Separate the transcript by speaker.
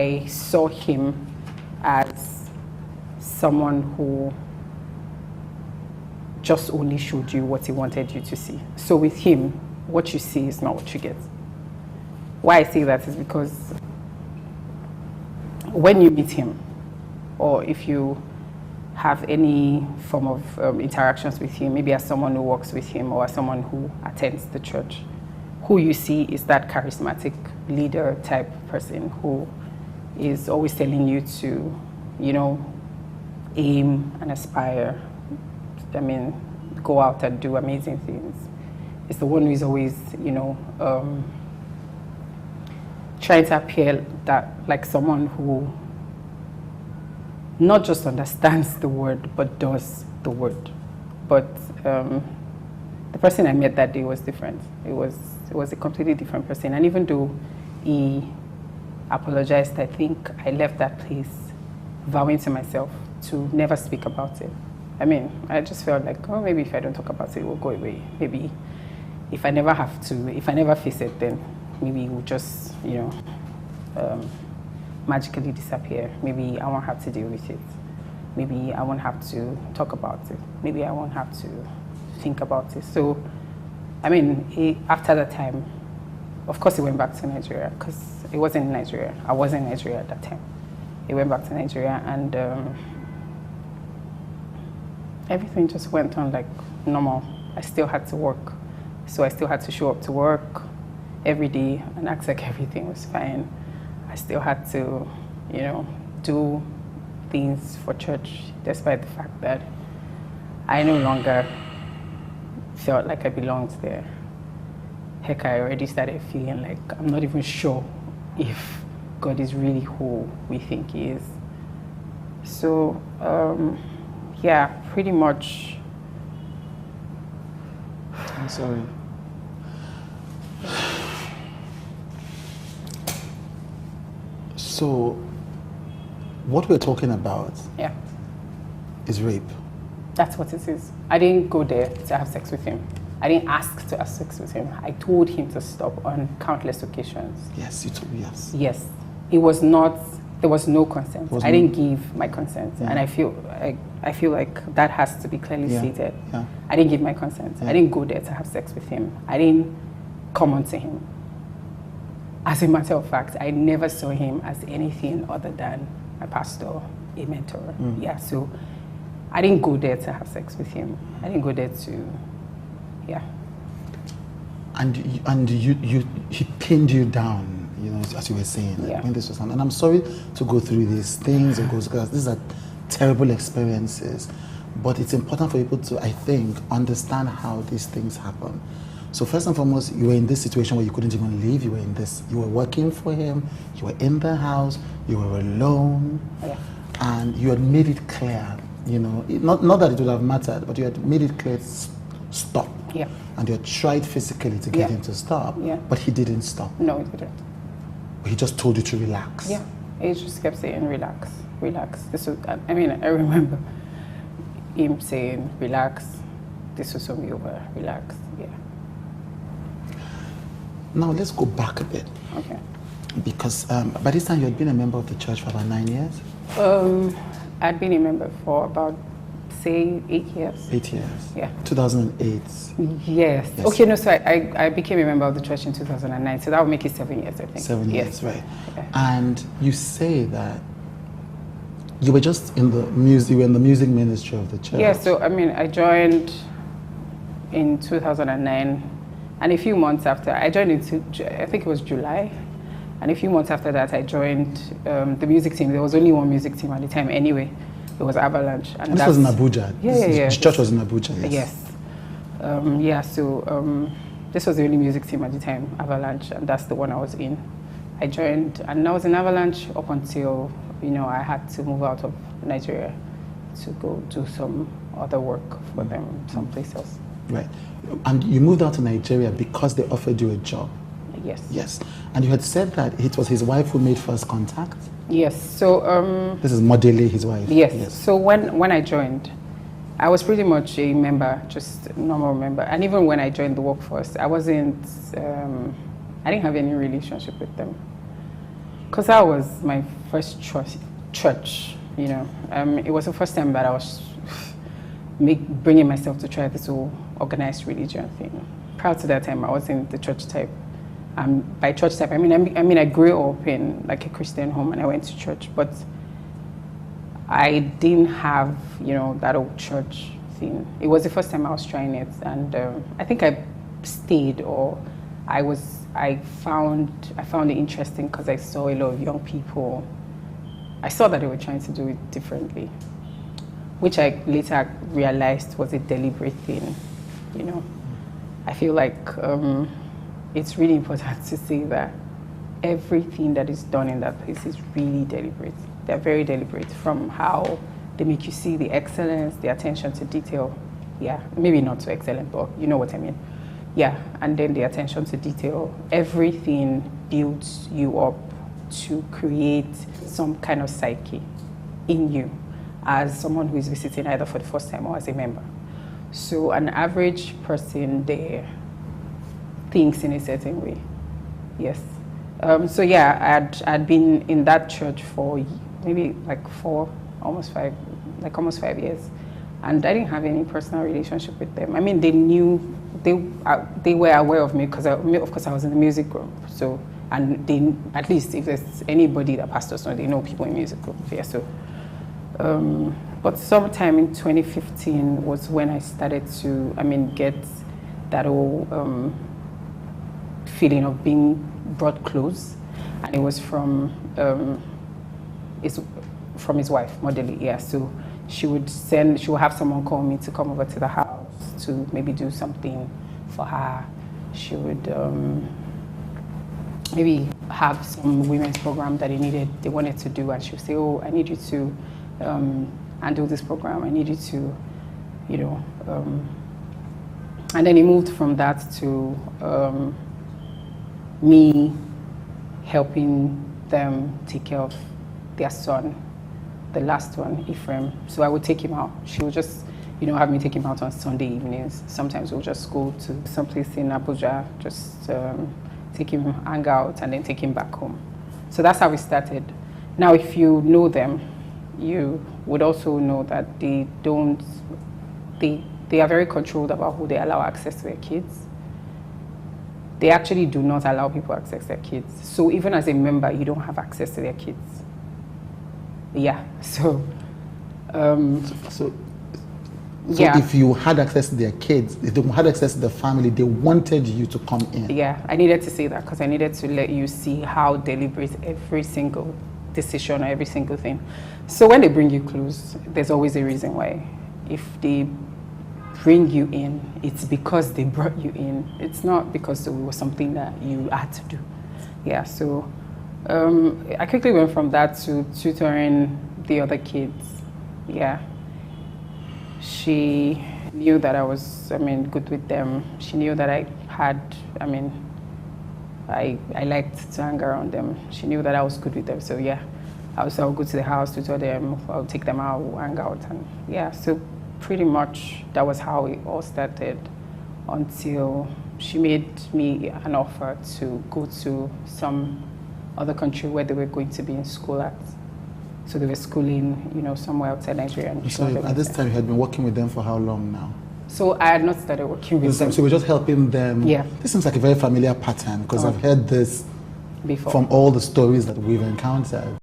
Speaker 1: I saw him as someone who just only showed you what he wanted you to see. So with him, what you see is not what you get. Why I say that is because when you meet him, or if you have any form of interactions with him, maybe as someone who works with him or as someone who attends the church, who you see is that charismatic leader type person who is always telling you to, you know, aim and aspire. I mean, go out and do amazing things. It's the one who is always, you know, trying to appear that like someone who not just understands the word, but does the word. But the person I met that day was different. It was a completely different person. And even though he apologized, I think I left that place vowing to myself to never speak about it. I mean, I just felt like, oh, maybe if I don't talk about it, it will go away. Maybe if I never have to, if I never face it, then maybe it will just, you know, magically disappear. Maybe I won't have to deal with it. Maybe I won't have to talk about it. Maybe I won't have to think about it. So, I mean, after that time, of course, he went back to Nigeria because it wasn't in Nigeria. I wasn't in Nigeria at that time. He went back to Nigeria and everything just went on like normal. I still had to work. So I still had to show up to work every day and act like everything was fine. I still had to, you know, do things for church despite the fact that I no longer felt like I belonged there. Heck, I already started feeling like I'm not even sure if God is really who we think he is. So, yeah, pretty much.
Speaker 2: I'm sorry. So, what we're talking about is rape.
Speaker 1: That's what it is. I didn't go there to have sex with him. I didn't ask to have sex with him. I told him to stop on countless occasions.
Speaker 2: Yes, you told me, yes.
Speaker 1: Yes. It was not, there was no consent. I didn't give my consent. Yeah. And I feel like that has to be clearly stated. Yeah. I didn't give my consent. Yeah. I didn't go there to have sex with him. I didn't come on to him. As a matter of fact, I never saw him as anything other than my pastor, a mentor. Yeah, so I didn't go there to have sex with him. I didn't go there to, yeah.
Speaker 2: And he pinned you down, you know, as you were saying. Like, when this was on. And I'm sorry to go through these things, because these are terrible experiences. But it's important for people to, I think, understand how these things happen. So first and foremost, you were in this situation where you couldn't even leave. You were working for him. You were in the house. You were alone, and you had made it clear. You know, not that it would have mattered, but you had made it clear. Stop. Yeah. And you had tried physically to get him to stop. Yeah. But he didn't stop.
Speaker 1: No, he didn't.
Speaker 2: He just told you to relax.
Speaker 1: Yeah. He just kept saying, relax, relax. This was, I mean, I remember him saying, relax. This was me over. Relax. Yeah.
Speaker 2: Now let's go back a bit.
Speaker 1: Okay.
Speaker 2: Because by this time you had been a member of the church for about 9 years?
Speaker 1: I'd been a member for about, say, 8 years.
Speaker 2: 8 years?
Speaker 1: Yeah.
Speaker 2: 2008?
Speaker 1: Yes. Okay, no, so I became a member of the church in 2009, so that would make it 7 years, I think.
Speaker 2: 7 years, right. Yeah. And you say that you were just in the music ministry of the church.
Speaker 1: Yeah, so I mean, I joined in 2009. And a few months after, I joined I think it was July. And a few months after that, I joined the music team. There was only one music team at the time anyway. It was Avalanche.
Speaker 2: And this was in Abuja?
Speaker 1: Yeah.
Speaker 2: The church was in Abuja,
Speaker 1: yes. So this was the only music team at the time, Avalanche, and that's the one I was in. I joined, and I was in Avalanche up until, you know, I had to move out of Nigeria to go do some other work for them someplace else.
Speaker 2: Right. And you moved out to Nigeria because they offered you a job.
Speaker 1: Yes.
Speaker 2: Yes. And you had said that it was his wife who made first contact?
Speaker 1: Yes. So
Speaker 2: this is Modele, his wife.
Speaker 1: Yes. So when I joined, I was pretty much a member, just a normal member. And even when I joined the workforce, I wasn't, I didn't have any relationship with them. Because that was my first church, you know. It was the first time that I was bringing myself to try this whole organized religion thing. Prior to that time, I was in the church type. By church type, I mean, I grew up in like a Christian home and I went to church, but I didn't have, you know, that old church thing. It was the first time I was trying it, and I think I stayed, or I found it interesting because I saw a lot of young people. I saw that they were trying to do it differently, which I later realized was a deliberate thing, you know. I feel like it's really important to say that everything that is done in that place is really deliberate. They're very deliberate, from how they make you see the excellence, the attention to detail. Yeah, maybe not so excellent, but you know what I mean. Yeah, and then the attention to detail. Everything builds you up to create some kind of psyche in you as someone who is visiting either for the first time or as a member. So an average person there thinks in a certain way. Yes. So yeah, I'd been in that church for maybe like almost 5 years, and I didn't have any personal relationship with them. I mean, they knew, they were aware of me because of course I was in the music group. So, and they, at least if there's anybody that pastors know, they know people in music group. Yeah. So, but sometime in 2015 was when I started to, get that whole feeling of being brought close, and it was from his wife, Modeli. Yeah, so she would have someone call me to come over to the house to maybe do something for her. She would maybe have some women's program that they wanted to do, and she would say, "Oh, I need you to handle this program. I need you to, you know." And then it moved from that to me helping them take care of their son, the last one, Ephraim. So I would take him out. She would just, have me take him out on Sunday evenings. Sometimes we'll just go to someplace in Abuja, just take him, hang out, and then take him back home. So that's how we started. Now, if you know them, you would also know that they are very controlled about who they allow access to their kids. They actually do not allow people access their kids. So even as a member, you don't have access to their kids. Yeah, so
Speaker 2: if you had access to their kids, if they had access to the family, they wanted you to come in.
Speaker 1: Yeah, I needed to say that because I needed to let you see how deliberate every single decision or every single thing. So when they bring you close, there's always a reason why. If they bring you in, it's because they brought you in. It's not because it was something that you had to do. Yeah, so I quickly went from that to tutoring the other kids. Yeah. She knew that I was, good with them. She knew that I liked to hang around them. She knew that I was good with them. So yeah, I'll go to the house, tutor them, I'll take them out, we'll hang out. And yeah, so pretty much that was how it all started, until she made me an offer to go to some other country where they were going to be in school at. So they were schooling, somewhere outside Nigeria.
Speaker 2: So at this time you had been working with them for how long now?
Speaker 1: So I had not started working with them.
Speaker 2: So we're just helping them.
Speaker 1: Yeah.
Speaker 2: This seems like a very familiar pattern because I've heard this before from all the stories that we've encountered.